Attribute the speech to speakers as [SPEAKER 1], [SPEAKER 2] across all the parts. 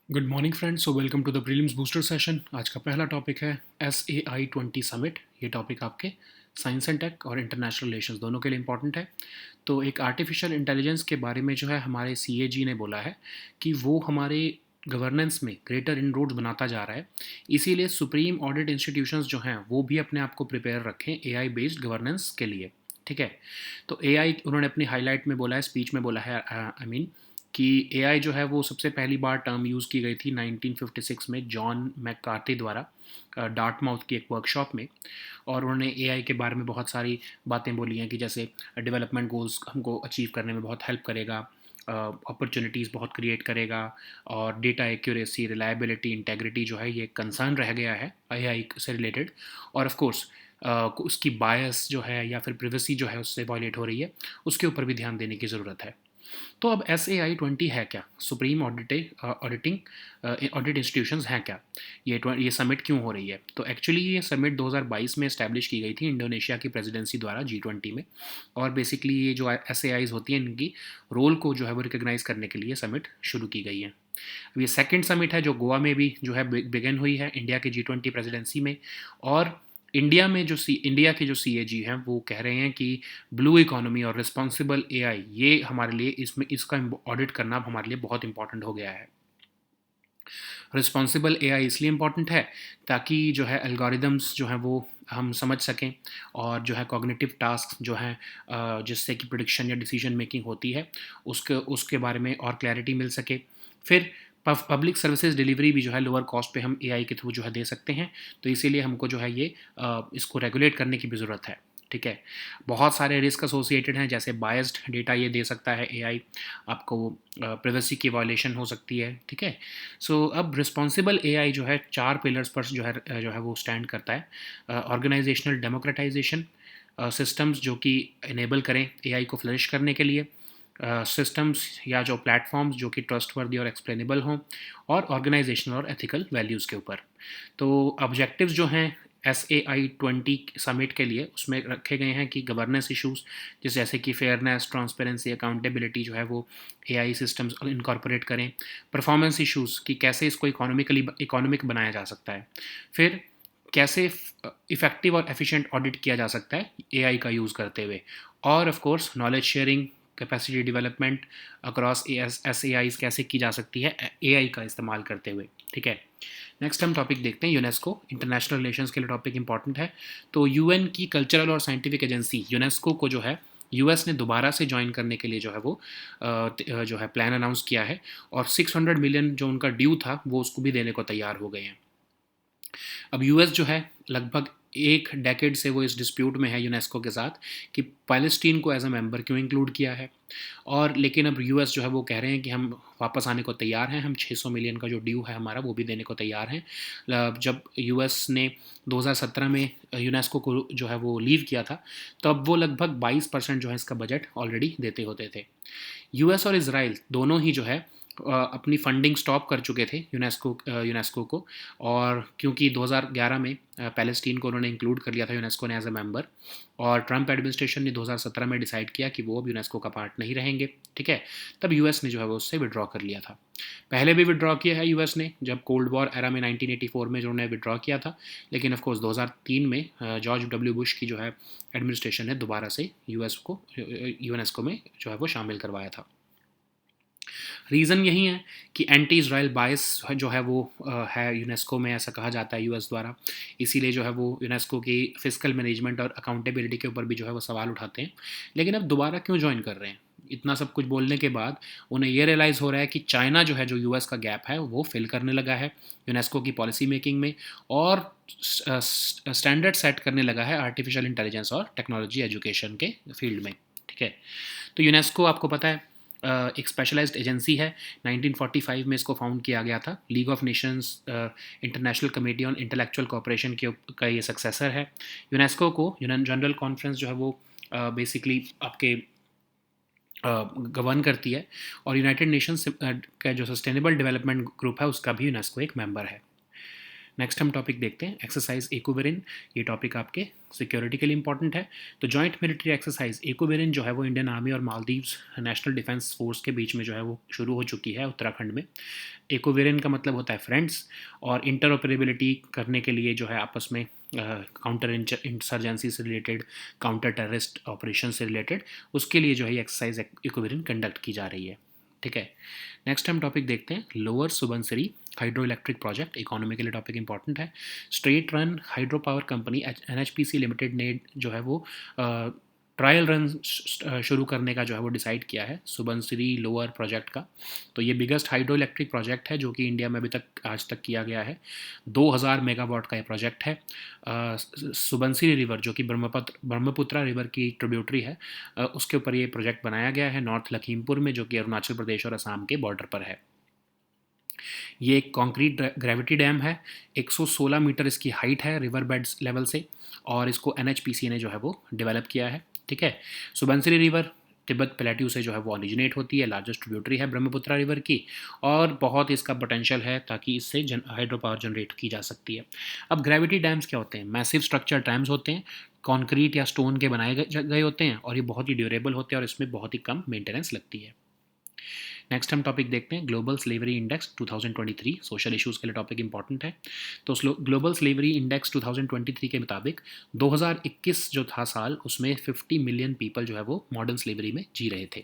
[SPEAKER 1] Good morning friends, so welcome to the prelims booster session. आज का पहला topic है SAI-20 समिट। ये टॉपिक आपके साइंस एंड टेक और इंटरनेशनल रिलेशंस दोनों के लिए इंपॉर्टेंट है। तो एक आर्टिफिशियल इंटेलिजेंस के बारे में जो है हमारे CAG ने बोला है कि वो हमारे गवर्नेंस में ग्रेटर इनरोड्स बनाता जा रहा है। इसीलिए सुप्रीम ऑडिट इंस्टीट्यूशंस जो हैं वो भी अपने आप को प्रिपेयर रखें AI बेस्ड गवर्नेंस के लिए। ठीक है, तो AI उन्होंने अपनी हाईलाइट में बोला है, स्पीच में बोला है, आई मीन कि AI जो है वो सबसे पहली बार टर्म यूज़ की गई थी 1956 में जॉन मैककार्थी द्वारा डार्टमाउथ की एक वर्कशॉप में। और उन्होंने AI के बारे में बहुत सारी बातें बोली हैं कि जैसे डेवलपमेंट गोल्स हमको अचीव करने में बहुत हेल्प करेगा, अपॉर्चुनिटीज़ बहुत क्रिएट करेगा, और डेटा एक्यूरेसी, रिलायबिलिटी, इंटेग्रिटी जो है ये कंसर्न रह गया है AI से रिलेटेड। और ऑफ कोर्स उसकी बायस जो है या फिर प्रिवेसी जो है उससे वॉयलेट हो रही है, उसके ऊपर भी ध्यान देने की ज़रूरत है। तो अब SAI-20 है क्या? सुप्रीम ऑडिटिंग ऑडिट इंस्टीट्यूशंस हैं क्या? ये समिट क्यों हो रही है? तो एक्चुअली ये समिट 2022 में इस्टेब्लिश की गई थी इंडोनेशिया की प्रेसिडेंसी द्वारा G20 में। और बेसिकली ये जो SAIs होती हैं इनकी रोल को जो है वो रिकग्नाइज करने के लिए समिट शुरू की गई है। अब ये सेकंड समिट है जो गोवा में भी जो है बिगिन हुई है इंडिया के G20 प्रेसिडेंसी में। और इंडिया के जो CAG हैं वो कह रहे हैं कि ब्लू इकोनॉमी और रिस्पॉन्सिबल AI ये हमारे लिए इसका ऑडिट करना हमारे लिए बहुत इंपॉर्टेंट हो गया है। रिस्पॉन्सिबल AI इसलिए इम्पॉर्टेंट है ताकि जो है एल्गोरिदम्स जो हैं वो हम समझ सकें, और जो है कॉग्निटिव टास्क जो हैं जिससे कि प्रिडिक्शन या डिसीजन मेकिंग होती है उसके उसके बारे में और क्लैरिटी मिल सके। फिर पब्लिक सर्विसेज डिलीवरी भी जो है लोअर कॉस्ट पे हम AI के थ्रू जो है दे सकते हैं। तो इसीलिए हमको जो है ये इसको रेगुलेट करने की भी ज़रूरत है। ठीक है, बहुत सारे रिस्क एसोसिएटेड हैं, जैसे बायस्ड डेटा ये दे सकता है AI आपको, प्राइवेसी की वायलेशन हो सकती है। ठीक है, सो अब रिस्पॉन्सिबल AI जो है 4 पिलर्स पर जो है वो स्टैंड करता है। ऑर्गेनाइजेशनल डेमोक्रेटाइजेशन, सिस्टम्स जो कि इनेबल करें AI को फ्लरिश करने के लिए, सिस्टम्स या जो प्लेटफॉर्म्स जो कि ट्रस्टवर्दी और एक्सप्लेनेबल हों, और ऑर्गेनाइजेशनल और एथिकल वैल्यूज़ के ऊपर। तो ऑब्जेक्टिव्स जो हैं SAI-20 समिट के लिए उसमें रखे गए हैं कि गवर्नेंस इश्यूज़ जैसे कि फेयरनेस, ट्रांसपेरेंसी, अकाउंटेबिलिटी जो है वो AI सिस्टम्स इनकॉर्पोरेट करें। परफॉर्मेंस इश्यूज़ कि कैसे इसको इकोनॉमिक बनाया जा सकता है। फिर कैसे इफ़ेक्टिव और एफिशिएंट ऑडिट किया जा सकता है AI का यूज़ करते हुए। और of course knowledge sharing, capacity development across SAIs कैसे की जा सकती है AI का इस्तेमाल करते हुए। ठीक है, नेक्स्ट हम टॉपिक देखते हैं यूनेस्को। इंटरनेशनल रिलेशंस के लिए टॉपिक इंपॉर्टेंट है। तो UN की कल्चरल और साइंटिफिक एजेंसी यूनेस्को को जो है US ने दोबारा से ज्वाइन करने के लिए जो है वो जो है प्लान अनाउंस किया है, और 600 मिलियन जो उनका ड्यू था वो उसको भी देने को तैयार हो गए हैं। अब US जो है लगभग एक डेकेड से वो इस डिस्प्यूट में है यूनेस्को के साथ कि पैलेस्टीन को एज अ मेंबर क्यों इंक्लूड किया है। और लेकिन अब US जो है वो कह रहे हैं कि हम वापस आने को तैयार हैं, हम 600 मिलियन का जो ड्यू है हमारा वो भी देने को तैयार हैं। जब US ने 2017 में यूनेस्को को जो है वो लीव किया था, तब वो लगभग 22% जो है इसका बजट ऑलरेडी देते होते थे। US और इसराइल दोनों ही जो है अपनी फंडिंग स्टॉप कर चुके थे यूनेस्को को। और क्योंकि 2011 में पैलेस्टीन को उन्होंने इंक्लूड कर लिया था यूनेस्को ने एज अ मेंबर, और ट्रंप एडमिनिस्ट्रेशन ने 2017 में डिसाइड किया कि वो अब यूनेस्को का पार्ट नहीं रहेंगे। ठीक है, तब US ने जो है वो उससे विड्रॉ कर लिया था। पहले भी विड्रॉ किया है US ने, जब कोल्ड वॉर एरा में 1984 में जो उन्होंने विड्रॉ किया था। लेकिन ऑफ कोर्स 2003 में जॉर्ज W बुश की जो है एडमिनिस्ट्रेशन ने दोबारा से यूनेस्को में जो है वो शामिल करवाया था। रीज़न यही है कि एंटी इसराइल बायस जो है वो है यूनेस्को में, ऐसा कहा जाता है US द्वारा। इसीलिए जो है वो यूनेस्को की फिजिकल मैनेजमेंट और अकाउंटेबिलिटी के ऊपर भी जो है वो सवाल उठाते हैं। लेकिन अब दोबारा क्यों ज्वाइन कर रहे हैं? इतना सब कुछ बोलने के बाद उन्हें ये रियलाइज़ हो रहा है कि चाइना जो है, जो US का गैप है वो फिल करने लगा है यूनेस्को की पॉलिसी मेकिंग में, और स्टैंडर्ड सेट करने लगा है आर्टिफिशियल इंटेलिजेंस और टेक्नोलॉजी एजुकेशन के फील्ड में। ठीक है, तो यूनेस्को आपको पता है एक स्पेशलाइज्ड एजेंसी है। 1945 में इसको फाउंड किया गया था। League of Nations international committee on intellectual cooperation के का ये सक्सेसर है। यूनेस्को को जनरल कॉन्फ्रेंस जो है वो बेसिकली आपके गवर्न करती है, और यूनाइटेड नेशंस का जो सस्टेनेबल डेवलपमेंट ग्रुप है उसका भी यूनेस्को एक मेंबर है। नेक्स्ट हम टॉपिक देखते हैं एक्सरसाइज इक्विवेरिन। ये टॉपिक आपके सिक्योरिटी के लिए इंपॉर्टेंट है। तो जॉइंट मिलिट्री एक्सरसाइज इक्विवेरिन जो है वो इंडियन आर्मी और मालदीव्स नेशनल डिफेंस फोर्स के बीच में जो है वो शुरू हो चुकी है उत्तराखंड में। इक्विवेरिन का मतलब होता है फ्रेंड्स, और इंटरऑपरेबिलिटी करने के लिए जो है आपस में काउंटर इंसर्जेंसी से रिलेटेड, काउंटर टेररिस्ट ऑपरेशन से रिलेटेड, उसके लिए जो है एक्सरसाइज इक्विवेरिन कंडक्ट की जा रही है। ठीक है, नेक्स्ट हम टॉपिक देखते हैं lower Subansiri hydro electric project. Economy के लिए टॉपिक इंपॉर्टेंट है। Straight run hydro power company NHPC limited ने जो है वो ट्रायल रन शुरू करने का जो है वो डिसाइड किया है सुबनसिरी लोअर प्रोजेक्ट का। तो ये बिगेस्ट हाइड्रो इलेक्ट्रिक प्रोजेक्ट है जो कि इंडिया में अभी तक आज तक किया गया है। 2000 मेगावाट का ये प्रोजेक्ट है। सुबनसिरी रिवर जो कि ब्रह्मपुत्रा रिवर की ट्रिब्यूटरी है, उसके ऊपर ये प्रोजेक्ट बनाया गया है नॉर्थ लखीमपुर में, जो कि अरुणाचल प्रदेश और असम के बॉर्डर पर है। ये एक कॉन्क्रीट ग्रेविटी डैम है। 116 मीटर इसकी हाइट है रिवर बेड्स लेवल से, और इसको NHPC ने जो है वो डेवलप किया है। ठीक है, सुबनसिरी रिवर तिब्बत प्लेट्यू से जो है वो ऑरिजिनेट होती है, लार्जेस्ट ट्रिब्यूटरी है ब्रह्मपुत्रा रिवर की, और बहुत इसका पोटेंशियल है ताकि इससे हाइड्रो पावर जनरेट की जा सकती है। अब ग्रेविटी डैम्स क्या होते हैं? मैसिव स्ट्रक्चर डैम्स होते हैं, कॉन्क्रीट या स्टोन के बनाए गए होते हैं, और ये बहुत ही ड्यूरेबल होते हैं, और इसमें बहुत ही कम मेंटेनेंस लगती है। नेक्स्ट हम टॉपिक देखते हैं global slavery index 2023। Social issues के लिए टॉपिक इंपॉर्टेंट है। तो ग्लोबल स्लेवरी इंडेक्स 2023 के मुताबिक 2021 जो था साल, उसमें 50 मिलियन पीपल जो है वो मॉडर्न स्लेवरी में जी रहे थे।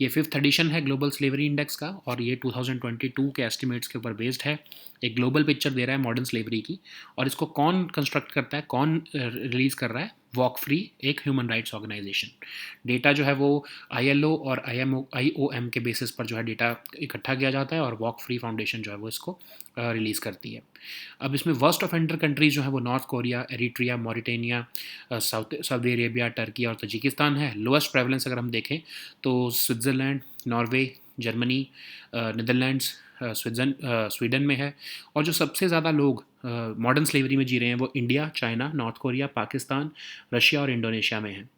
[SPEAKER 1] ये 5th एडिशन है ग्लोबल स्लेवरी इंडेक्स का, और ये 2022 के एस्टिमेट्स के ऊपर बेस्ड है। एक ग्लोबल पिक्चर दे रहा है मॉडर्न स्लेवरी की, और इसको कौन कंस्ट्रक्ट करता है, कौन रिलीज़ कर रहा है? वॉक फ्री, एक ह्यूमन राइट्स ऑर्गेनाइजेशन। डेटा जो है वो ILO और IOM के बेसिस पर जो है डेटा इकट्ठा किया जाता है, और वॉक फ्री फाउंडेशन जो है वो इसको रिलीज़ करती है। अब इसमें वर्स्ट ऑफेंडर कंट्रीज जो है वो north Korea, Eritrea, Mauritania, Saudi Arabia, Turkey और तजिकिस्तान है। लोएस्ट प्रेवलेंस अगर हम देखें तो Switzerland, Norway, Germany, Netherlands, Sweden में है। और जो सबसे ज़्यादा लोग मॉडर्न स्लेवरी में जी रहे हैं वो India, China, north Korea, Pakistan, Russia और इंडोनेशिया में है।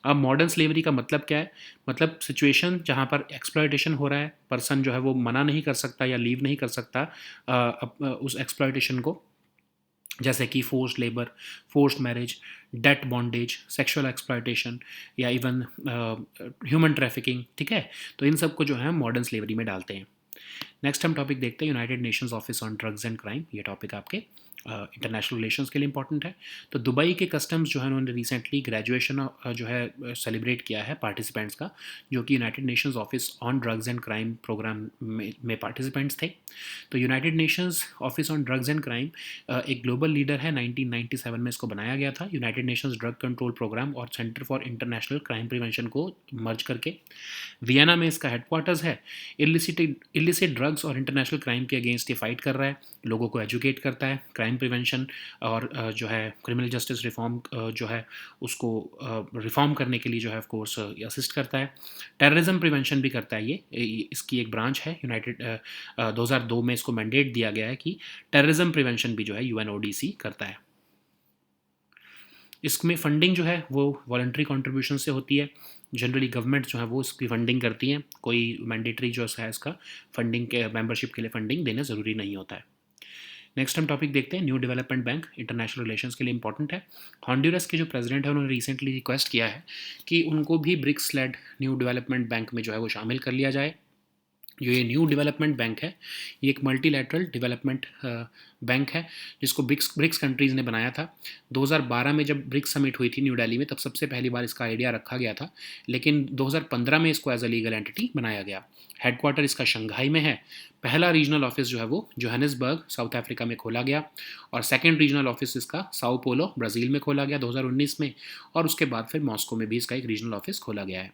[SPEAKER 1] अब मॉडर्न स्लेवरी का मतलब क्या है? मतलब सिचुएशन जहाँ पर एक्सप्लॉयटेशन हो रहा है, पर्सन जो है वो मना नहीं कर सकता या लीव नहीं कर सकता उस एक्सप्लॉयटेशन को, जैसे कि forced labour, forced marriage, debt bondage, sexual exploitation, या इवन ह्यूमन ट्रैफिकिंग। ठीक है, तो इन सब को जो है मॉडर्न स्लेवरी में डालते हैं। नेक्स्ट हम टॉपिक देखते हैं United Nations Office on Drugs and crime. ये टॉपिक आपके इंटरनेशनल रिलेशंस के लिए इंपॉर्टेंट है। तो दुबई के कस्टम्स जो है उन्होंने रिसेंटली ग्रेजुएशन जो है सेलिब्रेट किया है पार्टिसिपेंट्स का, जो कि United Nations Office on Drugs and Crime programme में पार्टिसिपेंट्स थे। तो United Nations Office on Drugs and Crime एक ग्लोबल लीडर है। 1997 में इसको बनाया गया था, United Nations Drug Control Programme और Centre for International Crime Prevention को मर्ज करके। वियना में इसका हेडक्वार्टर्स है। इलिसिट ड्रग्स और इंटरनेशनल क्राइम के अगेंस्ट ये फाइट कर रहा है, लोगों को एजुकेट करता है, क्राइम प्रिवेंशन और जो है क्रिमिनल जस्टिस रिफॉर्म जो है उसको रिफॉर्म करने के लिए जो है ऑफ कोर्स असिस्ट करता है। टेररिज्म प्रिवेंशन भी करता है। ये इसकी एक ब्रांच है। यूनाइटेड 2002 में इसको मैंडेट दिया गया है कि टेररिज्म प्रिवेंशन भी जो है UNODC करता है। इसमें फंडिंग जो है वो वॉलंटरी कंट्रीब्यूशन से होती है। जनरली गवर्नमेंट जो है वो इसकी फंडिंग करती हैं, कोई मैंडेटरी जो है इसका फंडिंग के मेंबरशिप के लिए फंडिंग देना ज़रूरी नहीं होता है। नेक्स्ट हम टॉपिक देखते हैं new development bank. International relations के लिए इंपॉर्टेंट है। हॉन्डुरस के जो प्रेसिडेंट है उन्होंने रिसेंटली रिक्वेस्ट किया है कि उनको भी BRICS led new development bank में जो है वो शामिल कर लिया जाए। जो ये न्यू डेवलपमेंट बैंक है, ये एक मल्टीलैटरल डेवलपमेंट बैंक है जिसको ब्रिक्स कंट्रीज़ ने बनाया था। 2012 में जब ब्रिक्स समिट हुई थी न्यू दिल्ली में, तब सबसे पहली बार इसका आइडिया रखा गया था, लेकिन 2015 में इसको एज अ लीगल एंटिटी बनाया गया। हेडक्वार्टर इसका शंघाई में है। पहला रीजनल ऑफिस जो है वो जोहानिसबर्ग, साउथ अफ्रीका में खोला गया, और सेकेंड रीजनल ऑफिस इसका साओ पोलो, ब्राज़ील में खोला गया 2019 में, और उसके बाद फिर मॉस्को में भी इसका एक रीजनल ऑफिस खोला गया है।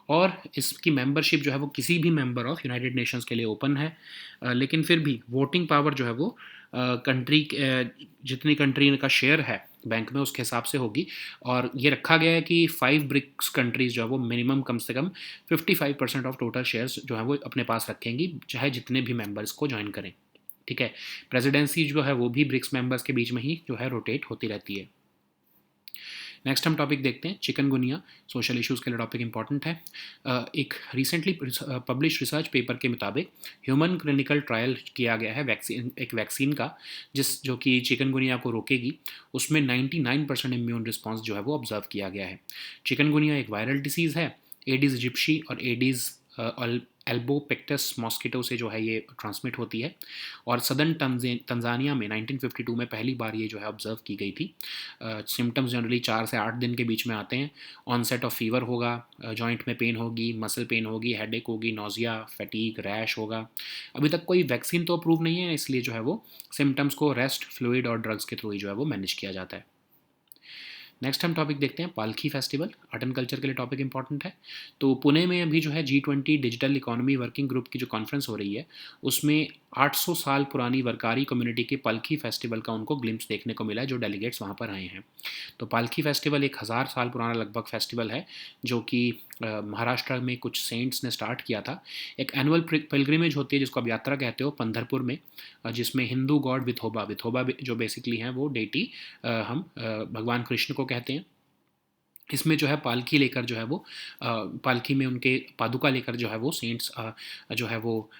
[SPEAKER 1] और इसकी मेंबरशिप जो है वो किसी भी मेंबर ऑफ यूनाइटेड नेशंस के लिए ओपन है। लेकिन फिर भी वोटिंग पावर जो है वो कंट्री जितनी कंट्री का शेयर है बैंक में उसके हिसाब से होगी। और ये रखा गया है कि 5 ब्रिक्स कंट्रीज़ जो है वो मिनिमम कम से कम 55% ऑफ टोटल शेयर्स जो है वो अपने पास रखेंगी, चाहे जितने भी मेंबर्स को ज्वाइन करें। ठीक है, प्रेसिडेंसी जो है वो भी ब्रिक्स मेंबर्स के बीच में ही जो है रोटेट होती रहती है। नेक्स्ट हम टॉपिक देखते हैं चिकनगुनिया, सोशल इश्यूज़ के लिए टॉपिक इंपॉर्टेंट है। एक रिसेंटली पब्लिश रिसर्च पेपर के मुताबिक ह्यूमन क्लिनिकल ट्रायल किया गया है एक वैक्सीन का, जो कि चिकनगुनिया को रोकेगी। उसमें 99% इम्यून रिस्पॉन्स जो है वो ऑब्जर्व किया गया है। चिकनगुनिया एक वायरल डिसीज़ है। एडिस जिप्सी और एडिस एल्बोपेक्टस मॉस्किटो से जो है ये ट्रांसमिट होती है, और सदर्न तंजानिया में 1952 में पहली बार ये जो है ऑब्जर्व की गई थी। सिम्टम्स जनरली 4 से 8 दिन के बीच में आते हैं। ऑनसेट ऑफ फीवर होगा, जॉइंट में पेन होगी, मसल पेन होगी, हेडेक होगी, नोजिया, फैटीग, रैश होगा। अभी तक कोई वैक्सीन तो अप्रूव नहीं है, इसलिए जो है वो सिम्टम्स को रेस्ट, फ्लूइड और ड्रग्स के थ्रू ही जो है वो मैनेज किया जाता है। नेक्स्ट हम टॉपिक देखते हैं पालकी फेस्टिवल, आर्ट एंड कल्चर के लिए टॉपिक इंपॉर्टेंट है। तो पुणे में अभी जो है G20 digital economy working group की जो कॉन्फ्रेंस हो रही है, उसमें 800 साल पुरानी वरकारी कम्युनिटी के पालकी फेस्टिवल का उनको ग्लिम्स देखने को मिला है, जो डेलीगेट्स वहाँ पर आए हैं। तो पालकी फेस्टिवल एक 1000 साल पुराना लगभग फेस्टिवल है, जो कि महाराष्ट्र में कुछ सेंट्स ने स्टार्ट किया था। एक एनुअल पिलग्रिमेज होती है जिसको आप यात्रा कहते हो, पंढरपुर में, जिसमें हिंदू गॉड विथोबा विथोबा जो बेसिकली हैं वो डेटी हम भगवान कृष्ण को कहते हैं। इसमें जो है पालकी लेकर जो है वो पालकी में उनके पादुका लेकर जो है वो सेंट्स जो है वो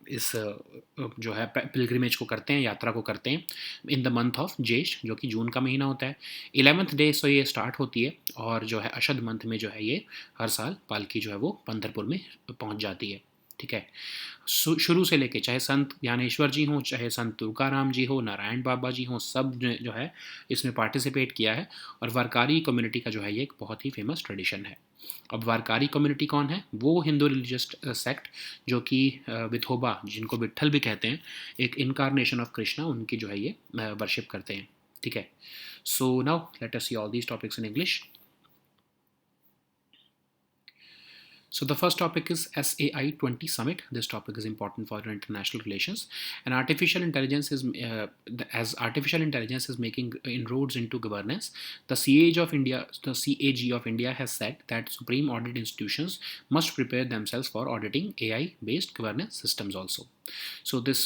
[SPEAKER 1] इस जो है पिलग्रिमेज को करते हैं, यात्रा को करते हैं इन द मंथ ऑफ जेष्ठ, जो कि जून का महीना होता है। 11th डे से ये स्टार्ट होती है, और जो है अशद मंथ में जो है ये हर साल पालकी जो है वो पंढरपुर में पहुंच जाती है। ठीक है, शुरू से लेके चाहे संत ज्ञानेश्वर जी हों, चाहे संत तुकाराम जी हो, नारायण बाबा जी हों, सब जो है इसमें पार्टिसिपेट किया है। और वारकारी कम्युनिटी का जो है ये एक बहुत ही फेमस ट्रेडिशन है। अब वारकारी कम्युनिटी कौन है? वो हिंदू रिलीजियस सेक्ट जो कि विथोबा, जिनको विट्ठल भी कहते हैं, एक इनकारनेशन ऑफ कृष्णा, उनकी जो है ये वर्शिप करते हैं। ठीक है, so now let us see all these topics in English. So the first topic is SAI 20 Summit. This topic is important for international relations. And artificial intelligence is, as artificial intelligence is making inroads into governance, the CAG of India has said that supreme audit institutions must prepare themselves for auditing AI-based governance systems also. So this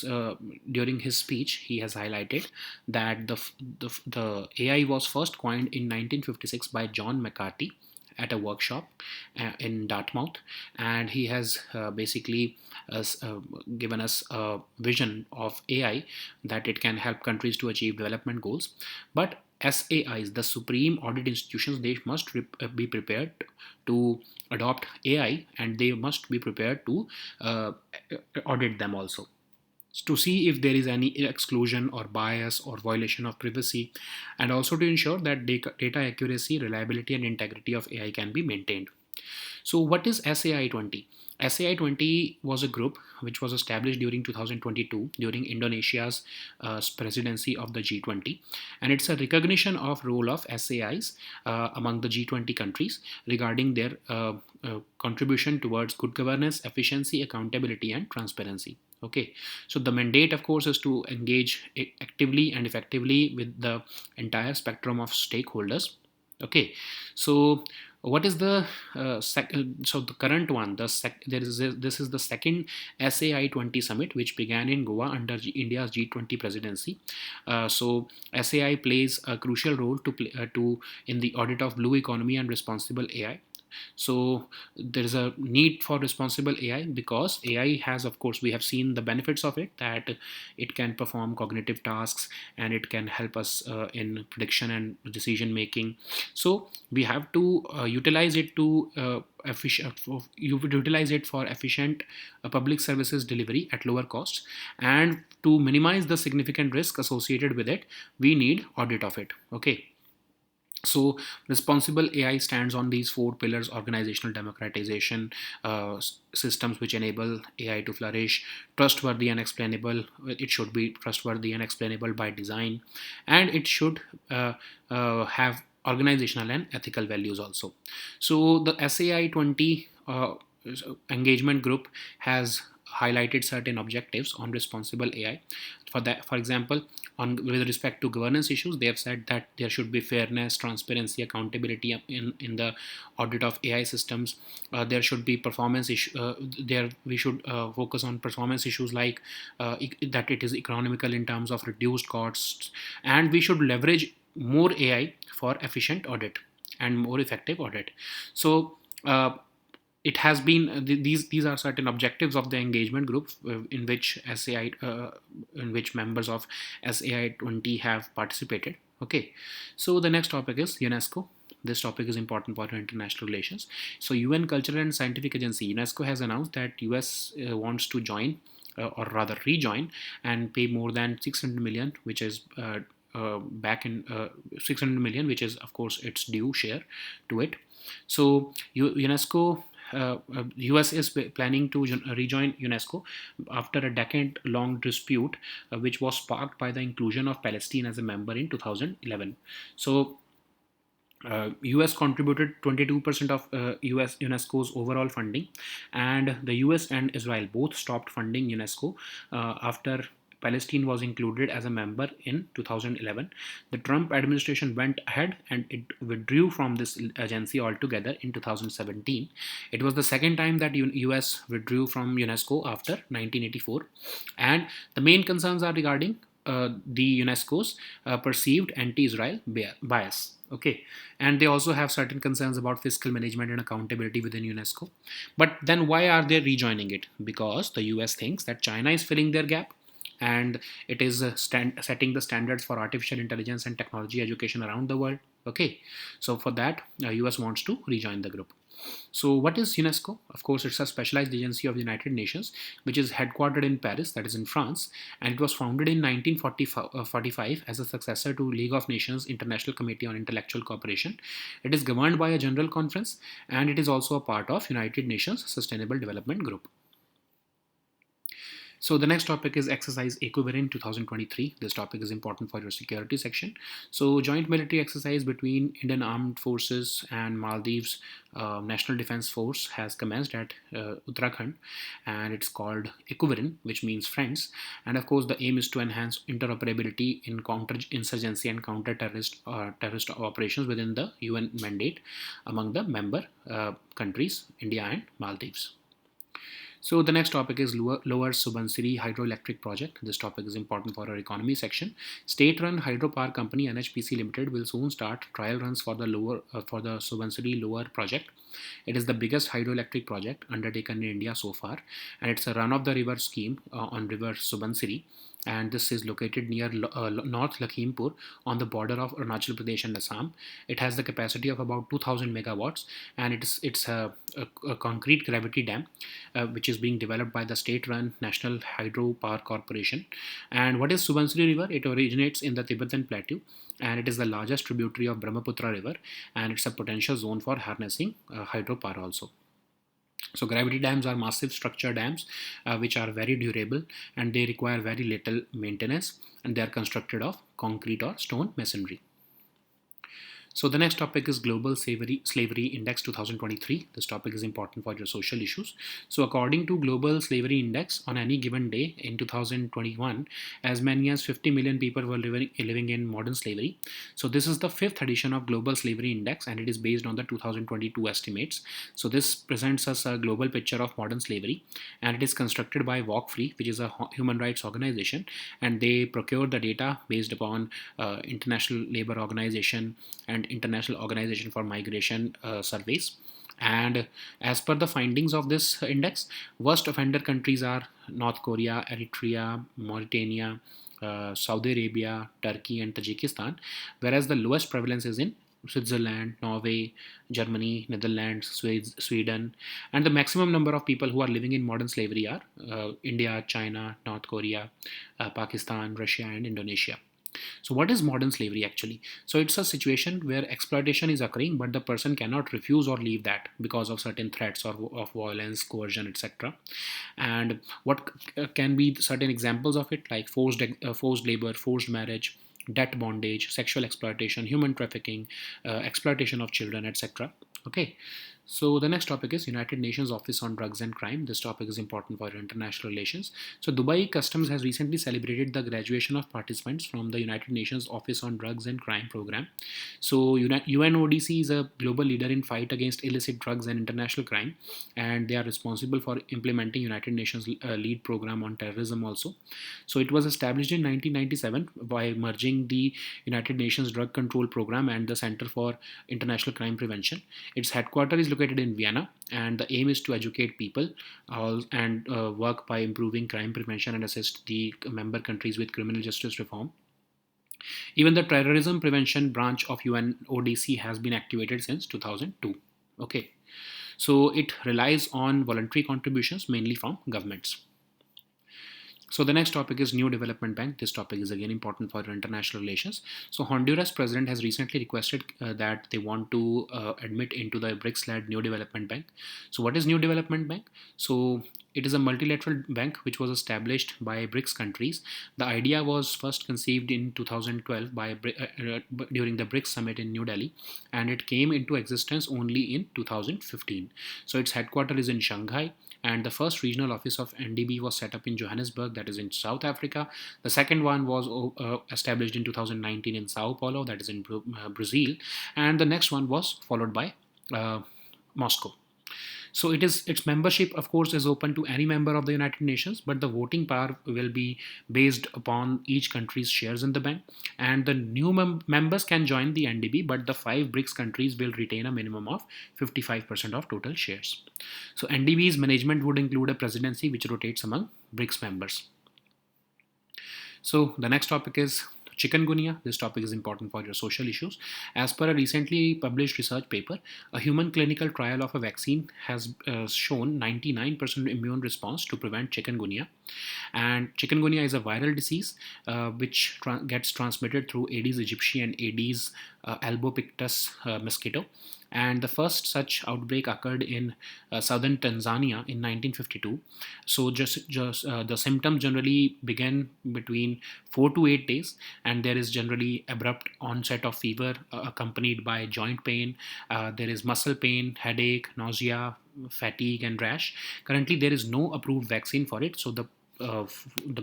[SPEAKER 1] during his speech, he has highlighted that the AI was first coined in 1956 by John McCarthy at a workshop in Dartmouth, and he has basically given us a vision of AI that it can help countries to achieve development goals. But SAIs, the supreme audit institutions, they must be prepared to adopt AI, and they must be prepared to audit them also, to see if there is any exclusion or bias or violation of privacy, and also to ensure that data accuracy, reliability, and integrity of AI can be maintained. So, what is SAI 20? SAI 20 was a group which was established during 2022 during Indonesia's presidency of the G20, and it's a recognition of role of SAIs among the G20 countries regarding their contribution towards good governance, efficiency, accountability, and transparency. Okay, so the mandate, of course, is to engage actively and effectively with the entire spectrum of stakeholders. Okay, so what is the so the current one? This is the second SAI 20 summit, which began in Goa under India's G20 presidency. So SAI plays a crucial role to in the audit of blue economy and responsible AI. So there is a need for responsible AI, because AI has, of course, we have seen the benefits of it, that it can perform cognitive tasks and it can help us in prediction and decision making. So we have to utilize it to utilize it for efficient public services delivery at lower costs, and to minimize the significant risk associated with it, we need audit of it. Okay, so responsible AI stands on these four pillars: organizational democratization, systems which enable AI to flourish, trustworthy and explainable. It should be trustworthy and explainable by design, and it should have organizational and ethical values also. So the SAI 20 engagement group has highlighted certain objectives on responsible AI. For example, with respect to governance issues, they have said that there should be fairness, transparency, accountability in the audit of AI systems. There should be performance issue. There we should focus on performance issues like that it is economical in terms of reduced costs, and we should leverage more AI for efficient audit. and more effective audit. So it has been these are certain objectives of the engagement group in which members of SAI 20 have participated. Okay, so the next topic is UNESCO. This topic is important for international relations. So UN Cultural and Scientific Agency, UNESCO, has announced that US wants to join, or rather rejoin, and pay more than 600 million, which is back in 600 million, which is of course its due share to it. So UNESCO, US is planning to rejoin UNESCO after a decade-long dispute, which was sparked by the inclusion of Palestine as a member in 2011. So US contributed 22% of US UNESCO's overall funding, and the US and Israel both stopped funding UNESCO after Palestine was included as a member in 2011. The Trump administration went ahead and it withdrew from this agency altogether in 2017. It was the second time that US withdrew from UNESCO after 1984, and the main concerns are regarding the UNESCO's perceived anti-Israel bias. Okay, and they also have certain concerns about fiscal management and accountability within UNESCO. But then why are they rejoining it? Because the US thinks that China is filling their gap, and it is setting the standards for artificial intelligence and technology education around the world. Okay, so for that, US wants to rejoin the group. So, what is UNESCO? Of course, it's a specialized agency of the United Nations, which is headquartered in Paris, that is in France, and it was founded in 1945 as a successor to League of Nations International Committee on Intellectual Cooperation. It is governed by a general conference, and it is also a part of United Nations Sustainable Development Group. So the next topic is exercise Equivalent 2023. This topic is important for your security section. So joint military exercise between Indian Armed Forces and Maldives National Defense Force has commenced at Uttarakhand, and it's called Equivalent, which means friends. And of course, the aim is to enhance interoperability in counter-insurgency and counter-terrorist terrorist operations within the UN mandate among the member countries, India and Maldives. So the next topic is Lower Subansiri Hydroelectric Project. This topic is important for our economy section. State-run hydropower company NHPC Limited will soon start trial runs for the Subansiri Lower project. It is the biggest hydroelectric project undertaken in India so far, and it's a run-of-the-river scheme on River Subansiri. And this is located near North Lakhimpur on the border of Arunachal Pradesh and Assam. It has the capacity of about 2000 megawatts, and it's a concrete gravity dam which is being developed by the state-run National Hydro Power Corporation. And what is Subansiri River? It originates in the Tibetan Plateau, and it is the largest tributary of Brahmaputra River, and it's a potential zone for harnessing hydropower also. So gravity dams are massive structure dams which are very durable, and they require very little maintenance, and they are constructed of concrete or stone masonry. So the next topic is Global Slavery Index 2023. This topic is important for your social issues. So according to Global Slavery Index, on any given day in 2021, as many as 50 million people were living in modern slavery. So this is the 5th edition of Global Slavery Index, and it is based on the 2022 estimates. So this presents us a global picture of modern slavery, and it is constructed by Walk Free, which is a human rights organization, and they procure the data based upon International Labour Organization and International Organization for Migration surveys. And as per the findings of this index, worst offender countries are North Korea, Eritrea, Mauritania, Saudi Arabia, Turkey, and Tajikistan, whereas the lowest prevalence is in Switzerland, Norway, Germany, Netherlands, Sweden, and the maximum number of people who are living in modern slavery are India, China, North Korea, Pakistan, Russia, and Indonesia. So what is modern slavery actually? So it's a situation where exploitation is occurring, but the person cannot refuse or leave that because of certain threats or of violence, coercion, etc. And what can be certain examples of it, like forced labor, forced marriage, debt bondage, sexual exploitation, human trafficking, exploitation of children, etc. Okay, So the next topic is United Nations Office on Drugs and Crime. This topic is important for international relations. So Dubai Customs has recently celebrated the graduation of participants from the United Nations Office on Drugs and Crime program. So UNODC is a global leader in fight against illicit drugs and international crime, and they are responsible for implementing United Nations lead program on terrorism also. So it was established in 1997 by merging the United Nations Drug Control Program and the Center for International Crime Prevention. Its headquarters is located in Vienna, and the aim is to educate people and work by improving crime prevention and assist the member countries with criminal justice reform. Even the terrorism prevention branch of UNODC has been activated since 2002. Okay, so it relies on voluntary contributions mainly from governments. So the next topic is New Development Bank. This topic is again important for international relations. So Honduras president has recently requested that they want to admit into the BRICS-led New Development Bank. So what is New Development Bank? So it is a multilateral bank which was established by BRICS countries. The idea was first conceived in 2012 during the BRICS summit in New Delhi, and it came into existence only in 2015. So its headquarters is in Shanghai, and the first regional office of NDB was set up in Johannesburg, that is in South Africa. The second one was established in 2019 in Sao Paulo, that is in Brazil, and the next one was followed by Moscow. So its membership, of course, is open to any member of the United Nations, but the voting power will be based upon each country's shares in the bank. And the new members can join the NDB, but the five BRICS countries will retain a minimum of 55% of total shares. So NDB's management would include a presidency which rotates among BRICS members. So the next topic is chikungunya. This topic is important for your social issues. As per a recently published research paper, a human clinical trial of a vaccine has shown 99% immune response to prevent chikungunya. And chikungunya is a viral disease which gets transmitted through Aedes aegypti and Aedes albopictus mosquito. And the first such outbreak occurred in southern Tanzania in 1952. So just the symptoms generally begin between 4 to 8 days, and there is generally abrupt onset of fever accompanied by joint pain. There is muscle pain, headache, nausea, fatigue, and rash. Currently, there is no approved vaccine for it. So the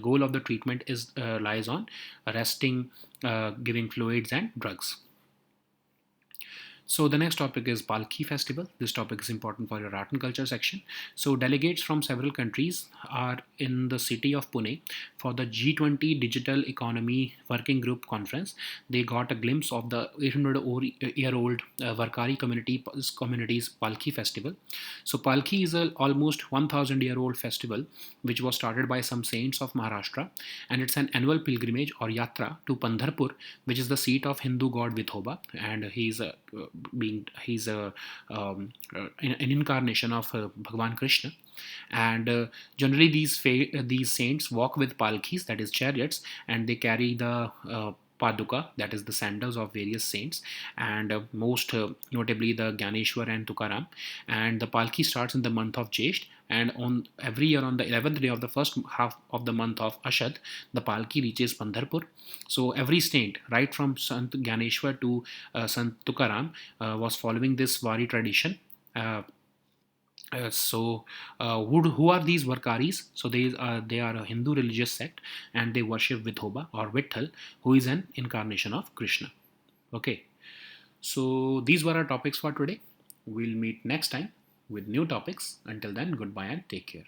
[SPEAKER 1] goal of the treatment is lies on arresting, giving fluids and drugs. So the next topic is Palki Festival. This topic is important for your art and culture section. So delegates from several countries are in the city of Pune for the G20 Digital Economy Working Group Conference. They got a glimpse of the 800-year-old Varkari community's Palki Festival. So Palki is a almost 1,000-year-old festival which was started by some saints of Maharashtra, and it's an annual pilgrimage or yatra to Pandharpur, which is the seat of Hindu god Vithoba, and he's an incarnation of Bhagwan Krishna. And generally these saints walk with palkis, that is chariots, and they carry the paduka, that is the sandals of various saints, and most notably the Gyaneshwar and Tukaram. And the palki starts in the month of Jesht, and on every year on the 11th day of the first half of the month of Ashad, the palki reaches Pandharpur. So every saint, right from Sant Gyaneshwar to Sant Tukaram, was following this Wari tradition. Who are these Varkaris? So they are a Hindu religious sect, and they worship Vithoba or Vitthal, who is an incarnation of Krishna. Okay, so these were our topics for today. We'll meet next time with new topics. Until then, goodbye and take care.